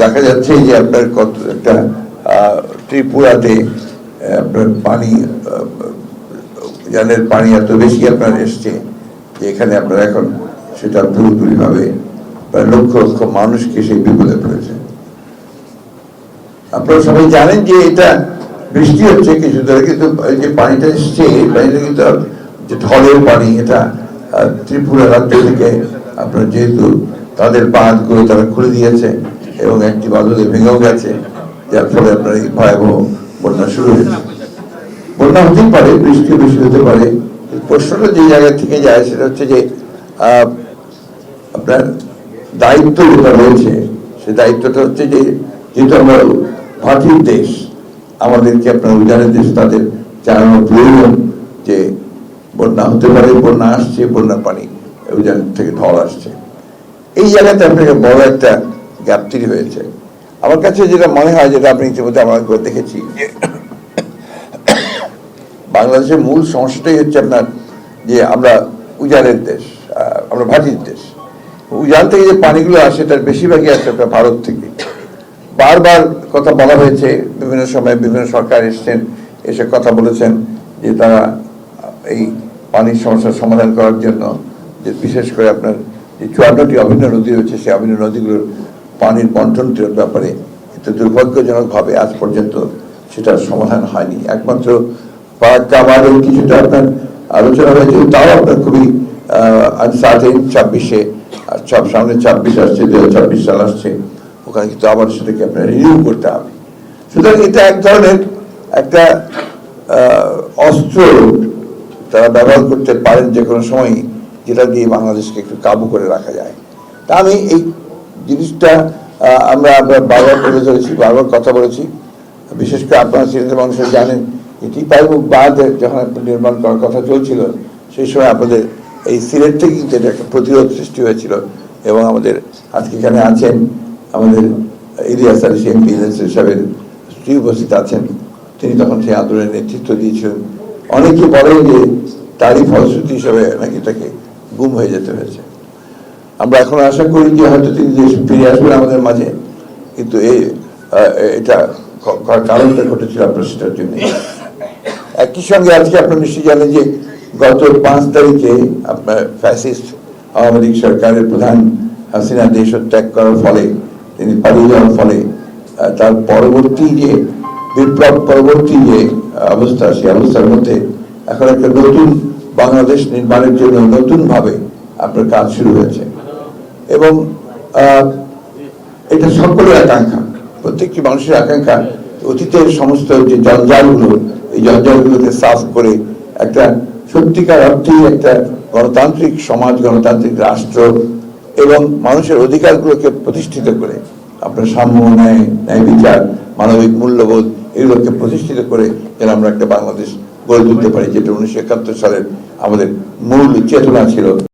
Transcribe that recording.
দেখা যাচ্ছে যে আপনার কত একটা ত্রিপুরাতে আপনার পানি জানের পানি এত বেশি আপনার এসছে যে এখানে আপনার এখন সেটা পুরোপুরি ভাবে প্রায় লক্ষ লক্ষ মানুষকে সেই বিপদে পড়েছে। আপনারা সবাই জানেন যে এটা বৃষ্টি হচ্ছে কিছু ধরে, কিন্তু যে পানিটা এসছে এই পানিটা কিন্তু যে ঢলের পানি, এটা ত্রিপুরা রাজ্য থেকে আপনার যেহেতু তাদের বাঁধগুলো তারা খুলে দিয়েছে এবং একটি বাঁধে ভেঙেও গেছে, যার ফলে আপনার এই ভয়াবহ বন্যা শুরু হয়েছে। বন্যা হতেই পারে, বৃষ্টি বেশি হতে পারে। প্রশ্নটা যে জায়গা থেকে যায় সেটা হচ্ছে যে আপনার দায়িত্ব যেটা রয়েছে, সে দায়িত্বটা হচ্ছে যে যেহেতু আমরা মাটির দেশ, আমাদেরকে আপনার উজানের দেশ, তাদের জানানো প্রয়োজন যে বন্যা হতে পারে, বন্যা আসছে, বন্যার পানি উজান থেকে ঢল আসছে। এই জায়গাতে আপনাকে বড় একটা গ্যাপ তৈরি হয়েছে। আমার কাছে যেটা মনে হয়, যেটা আপনি ইতিমধ্যে আমরা দেখেছি, যে বাংলাদেশের মূল সমস্যাটাই হচ্ছে আপনার যে আমরা উজানের দেশ, আমরা ভাটির দেশ। উজান থেকে যে পানিগুলো আসে তার বেশিরভাগই আসে আপনার ভারত থেকে। বারবার কথা বলা হয়েছে, বিভিন্ন সময় বিভিন্ন সরকার এসছেন, এসে কথা বলেছেন যে তারা এই পানির সমস্যার সমাধান করার জন্য যে বিশেষ করে আপনার যে 54টি অভিন্ন নদী রয়েছে, সেই অভিন্ন নদীগুলোর পানির বন্টনের ব্যাপারে কিন্তু দুর্ভাগ্যজনকভাবে আজ পর্যন্ত সেটার সমাধান হয়নি। একমাত্র আমাদের কিছুটা আপনার আলোচনা হয়েছে, তাও আপনার খুবই আনসার্টেন। 26-এ সব সামনে 26 আসছে, 2026 সাল আসছে, ওখানে কিন্তু আবার সেটাকে আপনার রিনিউ করতে হবে। সুতরাং এটা এক ধরনের একটা অস্ত্র তারা ব্যবহার করতে পারেন যে কোনো সময়, যেটা দিয়ে বাংলাদেশকে একটু কাবু করে রাখা যায়। তা আমি এই জিনিসটা আমরা বারবার তুলে ধরেছি, বারবার কথা বলেছি। বিশেষ করে আপনারা সিলেটের মানুষের জানেন যে টিপাইমুখ বাঁধ যখন নির্মাণ করার কথা চলছিল, সেই সময় আপনাদের এই সিলেট থেকে কিন্তু এটা একটা প্রতিরোধ সৃষ্টি হয়েছিল। এবং আমাদের আজকে এখানে আছেন আমাদের ইলিয়াস আলী এমপি সাহেবের স্ত্রী উপস্থিত আছেন, তিনি তখন সেই আন্দোলনের নেতৃত্ব দিয়েছিলেন। অনেকে বলেন যে তারই ফলশ্রুতি হিসাবে নাকি তাকে গুম হয়ে যেতে হয়েছে। আমরা এখন আশা করি যে হয়তো তিনি ফিরে আসবেন আমাদের মাঝে, কিন্তু এটা কারণটা ঘটেছিল আপনার সেটার জন্য। একই সঙ্গে আজকে আপনার নিশ্চয়ই জানেন যে গত 5 তারিখে আপনার ফ্যাসিস্ট আওয়ামী লীগ সরকারের প্রধান হাসিনা দেশ ত্যাগ করার ফলে, তিনি পালিয়ে যাওয়ার ফলে তার পরবর্তী যে বিপ্লব পরবর্তী যে অবস্থা, সেই অবস্থার মধ্যে এখন একটা নতুন বাংলাদেশ নির্মাণের জন্য নতুনভাবে আপনার কাজ শুরু হয়েছে। এবং এটা সকলের আকাঙ্ক্ষা, প্রত্যেকটি মানুষের আকাঙ্ক্ষা অতীতের সমস্ত যে জঞ্জালগুলো, এই জঞ্জালগুলোকে সাফ করে একটা সত্যিকার অর্থেই একটা গণতান্ত্রিক সমাজ, গণতান্ত্রিক রাষ্ট্র এবং মানুষের অধিকারগুলোকে প্রতিষ্ঠিত করে আপনার সাম্য, ন্যায় বিচার, মানবিক মূল্যবোধ এগুলোকে প্রতিষ্ঠিত করে যেন আমরা একটা বাংলাদেশ গড়ে তুলতে পারি, যেটা 1971 সালের আমাদের মূল চেতনা ছিল।